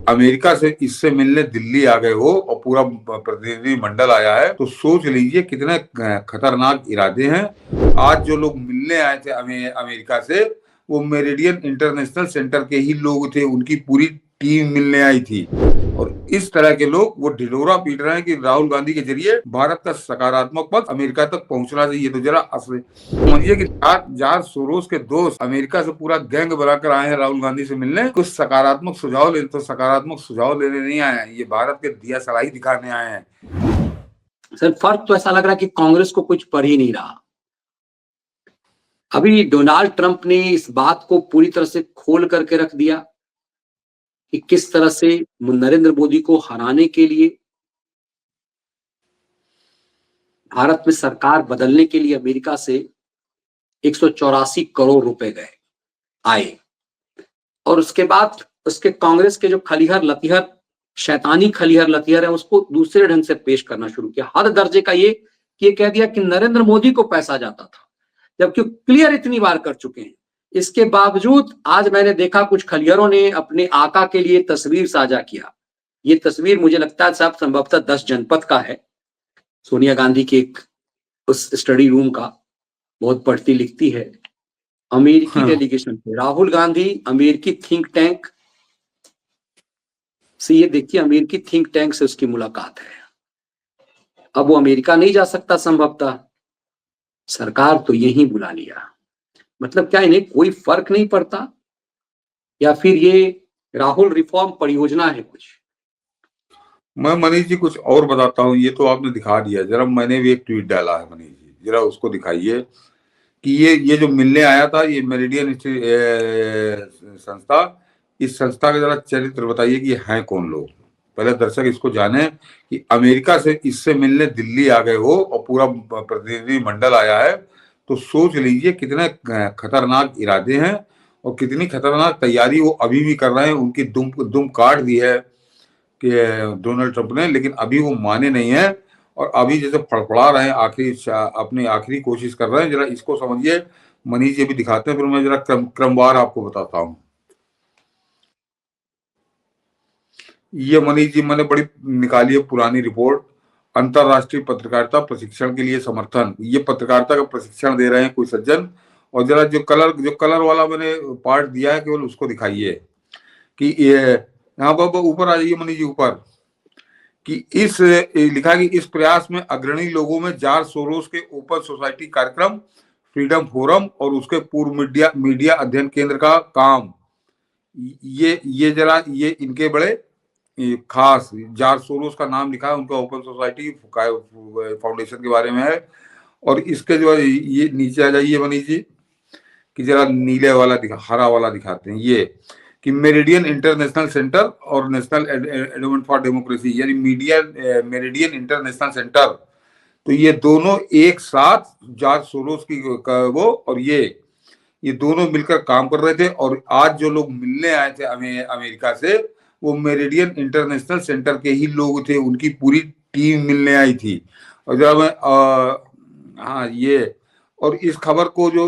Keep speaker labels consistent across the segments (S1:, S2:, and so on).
S1: America से इससे मिलने दिल्ली आ गए हो और पूरा प्रतिनिधि मंडल आया है, तो सोच लीजिए कितने खतरनाक इरादे हैं। आज जो लोग मिलने आए थे अमेरिका से, वो मेरिडियन इंटरनेशनल सेंटर के ही लोग थे, उनकी पूरी टीम मिलने आई थी। और इस तरह के लोग वो ढिढोरा पीट रहे हैं कि राहुल गांधी के जरिए भारत का सकारात्मक पक्ष अमेरिका तक पहुंचना चाहिए। तो जरा समझिए कि जॉर्ज सोरोस के दोस्त अमेरिका से पूरा गैंग बनाकर आए हैं राहुल गांधी से मिलने, कुछ सकारात्मक सुझाव लेने। तो सकारात्मक सुझाव लेने नहीं आए हैं, ये भारत के दिया सलाई दिखाने आए हैं।
S2: सर, फर्क तो ऐसा लग रहा है कि कांग्रेस को कुछ पड़ ही नहीं रहा। अभी डोनाल्ड ट्रंप ने इस बात को पूरी तरह से खोल करके रख दिया कि किस तरह से नरेंद्र मोदी को हराने के लिए भारत में सरकार बदलने के लिए अमेरिका से 184 करोड़ रुपए गए आए। और उसके बाद उसके कांग्रेस के जो खलिहर लतिहर शैतानी खलिहर लतिहर है, उसको दूसरे ढंग से पेश करना शुरू किया। हद दर्जे का ये कह दिया कि नरेंद्र मोदी को पैसा जाता था, जबकि क्लियर इतनी बार कर चुके हैं। इसके बावजूद आज मैंने देखा कुछ खलिहरों ने अपने आका के लिए तस्वीर साझा किया। ये तस्वीर मुझे लगता है साहब संभवतः 10 जनपद का है, सोनिया गांधी के एक उस स्टडी रूम का। बहुत पढ़ती लिखती है। अमेरिकी डेलीगेशन पे राहुल गांधी अमेरिकी थिंक टैंक से, ये देखिए अमेरिकी थिंक टैंक से उसकी मुलाकात है। अब वो अमेरिका नहीं जा सकता संभवतः, सरकार तो यही बुला लिया। मतलब क्या इन्हें कोई फर्क नहीं पड़ता, या फिर ये राहुल रिफॉर्म परियोजना है कुछ?
S1: मैं मनीष जी कुछ और बताता हूँ। ये तो आपने दिखा दिया, जरा मैंने भी एक ट्वीट डाला है मनीष जी, जरा उसको दिखाइए कि ये जो मिलने आया था, ये मेरिडियन संस्था, इस संस्था का जरा चरित्र बताइए कि हैं कौन लोग। पहले दर्शक इसको जाने कि अमेरिका से इससे मिलने दिल्ली आ गए हो और पूरा प्रतिनिधि मंडल आया है, तो सोच लीजिए कितने खतरनाक इरादे हैं और कितनी खतरनाक तैयारी वो अभी भी कर रहे हैं। उनकी दुम काट दी है कि डोनाल्ड ट्रंप ने, लेकिन अभी वो माने नहीं है और अभी जैसे फड़फड़ा रहे हैं, अपनी आखिरी कोशिश कर रहे हैं। जरा इसको समझिए मनीष जी भी दिखाते हैं, फिर मैं जरा क्रमवार आपको बताता हूँ। ये मनीष जी मैंने बड़ी निकाली है पुरानी रिपोर्ट, अंतरराष्ट्रीय पत्रकारिता प्रशिक्षण के लिए समर्थन। ये पत्रकारिता का प्रशिक्षण दे रहे हैं कोई सज्जन। और जरा जो कलर वाला मैंने पार्ट दिया है केवल उसको दिखाइए कि ये यहाँ पर ऊपर आ जाइए मनीष जी, ऊपर कि इस लिखा कि इस प्रयास में अग्रणी लोगों में जॉर्ज सोरोस के ओपन सोसाइटी कार्यक्रम, फ्रीडम फोरम और उसके पूर्व मीडिया अध्ययन केंद्र का काम। ये जरा ये इनके बड़े खास जॉर्ज सोरोस का नाम लिखा है, उनका ओपन सोसाइटी फाउंडेशन के बारे में है। और इसके जो है ये नीचे आ जाइए मनीष जी कि जरा नीले वाला हरा वाला दिखाते हैं, ये कि मेरिडियन इंटरनेशनल सेंटर और नेशनल एंडोमेंट फॉर डेमोक्रेसी, यानी मेरिडियन इंटरनेशनल सेंटर। तो ये दोनों एक साथ जॉर्ज सोरोस की वो और ये दोनों मिलकर काम कर रहे थे। और आज जो लोग मिलने आए थे अमेरिका से, वो मेरिडियन इंटरनेशनल सेंटर के ही लोग थे, उनकी पूरी टीम मिलने आई थी। और जब हाँ ये और इस खबर को जो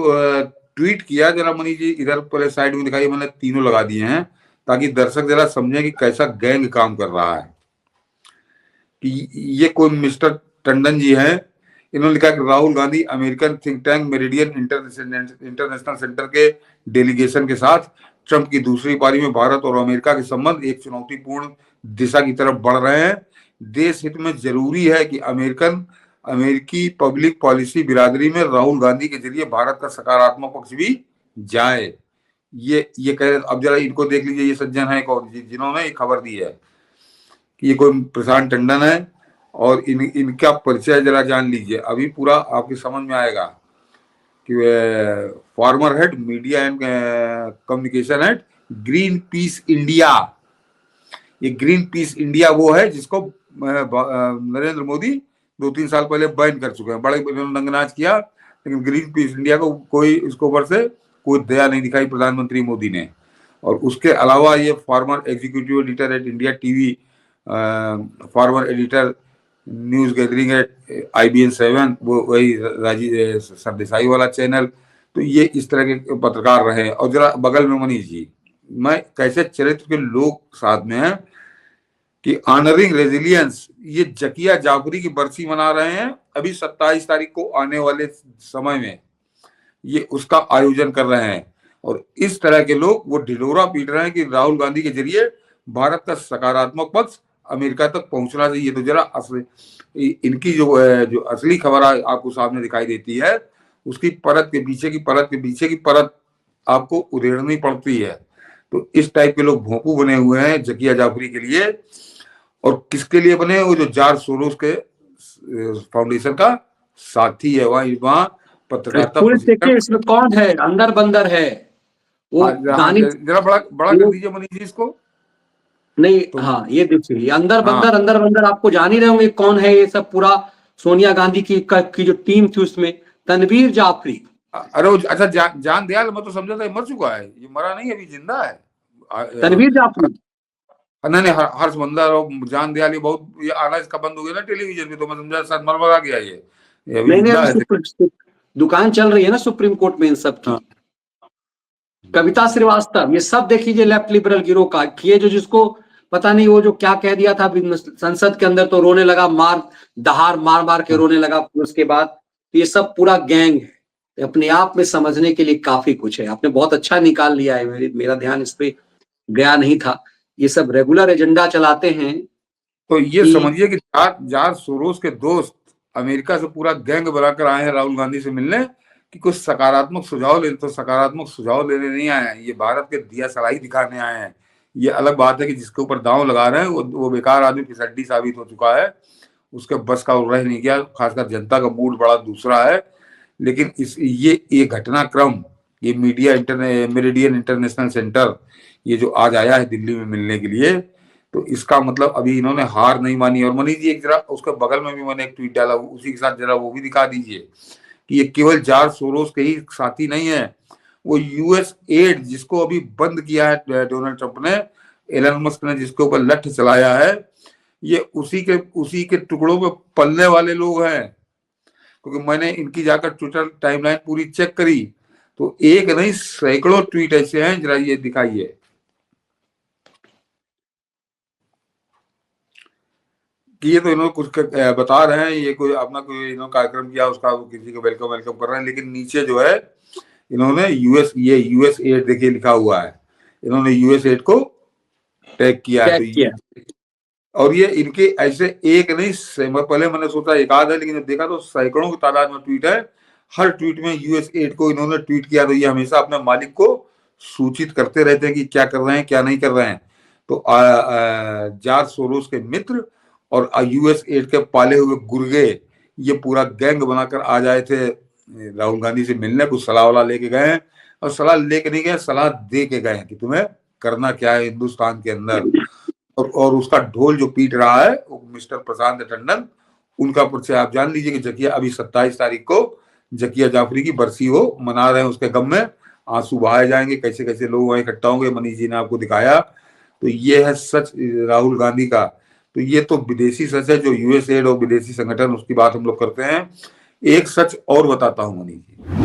S1: ट्वीट किया, जरा मनीष जी इधर पहले साइड में दिखाइए, मैंने तीनों लगा दिए हैं ताकि दर्शक जरा समझें कि कैसा गैंग काम कर रहा है। कि ये कोई मिस्टर टंडन जी हैं, इन्होंने लिखा कि Rahul Gandhi American think tank meridian international centre के डेलीगेशन के साथ ट्रंप की दूसरी पारी में भारत और अमेरिका के संबंध एक चुनौतीपूर्ण दिशा की तरफ बढ़ रहे हैं। देश हित में जरूरी है कि अमेरिकी पब्लिक पॉलिसी बिरादरी में राहुल गांधी के जरिए भारत का सकारात्मक पक्ष भी जाए। ये कह रहे। अब जरा इनको देख लीजिए, ये सज्जन है जिन्होंने ये खबर दी है कि ये कोई प्रशांत टंडन है। और इनका परिचय जरा जान लीजिए, अभी पूरा आपकी समझ में आएगा कि farmer head media and communication head green peas India. ये ग्रीन पीस इंडिया वो है जिसको नरेंद्र मोदी 2-3 साल पहले बैन कर चुके हैं। बड़े रंगनाच किया, लेकिन ग्रीन पीस इंडिया को कोई इसके ऊपर से कोई दया नहीं दिखाई प्रधानमंत्री मोदी ने। और उसके अलावा ये former executive editor at India TV, former editor news gathering at IBN 7, वो वही राजीव सरदेसाई वाला चैनल। तो ये इस तरह के पत्रकार रहे। और जरा बगल में मनीष जी मैं कैसे चरित्र के लोग साथ में हैं कि ऑनरिंग रेजिलियंस, ये जकिया जाफरी की बरसी मना रहे हैं अभी 27 तारीख को आने वाले समय में, ये उसका आयोजन कर रहे हैं। और इस तरह के लोग वो ढिढोरा पीट रहे हैं कि राहुल गांधी के जरिए भारत का सकारात्मक पक्ष अमेरिका तक पहुंचना चाहिए। तो जरा इनकी जो असली खबर आपको सामने दिखाई देती है, उसकी परत के पीछे की परत के पीछे की परत आपको उधेड़नी पड़ती है। तो इस टाइप के लोग भोंपू बने हुए हैं जकिया जाफरी के लिए। और किसके लिए बने? वो जो जॉर्ज सोरोस के फाउंडेशन का साथी है, वहां पत्रकारिता
S2: पुलिस देखिए
S1: प्रशिक्षण।
S2: इसमें कौन है, अंदर बंदर है वो दानिश।
S1: जरा बड़ा बड़ा कर दीजिए मनीष जी इसको।
S2: नहीं
S1: तो
S2: हाँ ये देखिए, ये अंदर
S1: हाँ,
S2: बंदर अंदर बंदर, आपको जान ही रहे होंगे कौन है ये सब। पूरा सोनिया गांधी की जो टीम थी उसमें तनवीर जाफरी।
S1: अरे अच्छा, जान दयाल, मैं तो समझा था ये मर चुका है। ये मरा नहीं, अभी जिंदा है।
S2: तनवीर जाफरी
S1: नहीं नहीं, हर्ष मंदार और जान दयाल, ये बहुत, ये आना इसका बंद हो गया ना टेलीविजन पे, तो मैं समझा शायद मर गया ये अभी
S2: नहीं नहीं,
S1: जिंदा
S2: अभी
S1: है।
S2: दुकान चल रही है ना सुप्रीम कोर्ट में इन सब की।
S1: हाँ।
S2: कविता श्रीवास्तव, ये सब देखिए लेफ्ट लिबरल गिरोह का, ये जो जिसको पता नहीं वो जो क्या कह दिया था संसद के अंदर, तो रोने लगा, दहाड़ मार मार के रोने लगा। उसके बाद तो ये सब पूरा गैंग है। अपने आप में समझने के लिए काफी कुछ है। आपने बहुत अच्छा निकाल लिया है, मेरा ध्यान इस पे गया नहीं था। ये सब रेगुलर एजेंडा चलाते हैं।
S1: तो ये
S2: कि
S1: समझिए कि जॉर्ज सोरोस के दोस्त अमेरिका से पूरा गैंग बनाकर आए हैं राहुल गांधी से मिलने कि कुछ सकारात्मक सुझाव ले। तो सकारात्मक सुझाव लेने नहीं आए हैं, ये भारत के दिया सलाई दिखाने आए हैं। ये अलग बात है कि जिसके ऊपर दांव लगा रहे हैं वो बेकार आदमी फिसड्डी साबित हो चुका है, उसके बस का रह नहीं गया। खासकर जनता का मूड बड़ा दूसरा है। लेकिन ये घटनाक्रम, ये मेरिडियन इंटरनेशनल सेंटर, ये जो आज आया है दिल्ली में मिलने के लिए, तो इसका मतलब अभी इन्होंने हार नहीं मानी। और मनीष जी, एक जरा उसके बगल में भी मैंने एक ट्वीट डाला, उसी के साथ जरा वो भी दिखा दीजिए कि ये केवल जॉर्ज सोरोस के ही साथी नहीं है। वो यूएस एड जिसको अभी बंद किया है डोनाल्ड ट्रंप ने, एलन मस्क ने जिसके ऊपर लठ चलाया है, ये उसी के टुकड़ों पे पलने वाले लोग हैं। क्योंकि मैंने इनकी जाकर ट्विटर टाइमलाइन पूरी चेक करी, तो एक नहीं सैकड़ों ट्वीट ऐसे हैं, जरा ये दिखाइए कि ये तो इन्होंने कुछ बता रहे हैं, ये कोई अपना कोई इन्होंने कार्यक्रम किया, उसका किसी को वेलकम वेलकम कर रहे हैं। लेकिन नीचे जो है इन्होंने यूएस एड देखिए लिखा हुआ है, इन्होंने यूएस एड को टैग किया है। तो और ये इनके ऐसे एक नहीं, पहले मैंने सोचा एक आध है, लेकिन जब देखा तो सैकड़ों की तादाद में ट्वीट है। हर ट्वीट में यूएस एड को इन्होंने ट्वीट किया। तो ये हमेशा अपने मालिक को सूचित करते रहते हैं कि क्या कर रहे हैं क्या नहीं कर रहे हैं। तो जॉर्ज सोरोस के मित्र और यूएस एड के पाले हुए गुर्गे, ये पूरा गैंग बनाकर आ जाए थे राहुल गांधी से मिलने। कुछ सलाह वाला लेके गए हैं, और सलाह लेके नहीं गए, सलाह दे के गए कि तुम्हें करना क्या है हिंदुस्तान के अंदर। और उसका ढोल जो पीट रहा है वो मिस्टर प्रशांत टंडन, उनका परिचय आप जान लीजिए कि जकिया अभी 27 तारीख को जकिया जाफरी की बरसी वो मना रहे हैं। उसके गम में आंसू बहाए जाएंगे, कैसे कैसे लोग वहां इकट्ठा होंगे, मनीष जी ने आपको दिखाया। तो ये है सच राहुल गांधी का। तो ये तो विदेशी सच है जो यूएस एड और विदेशी संगठन, उसकी बात हम लोग करते हैं। एक सच और बताता हूं मनीष जी,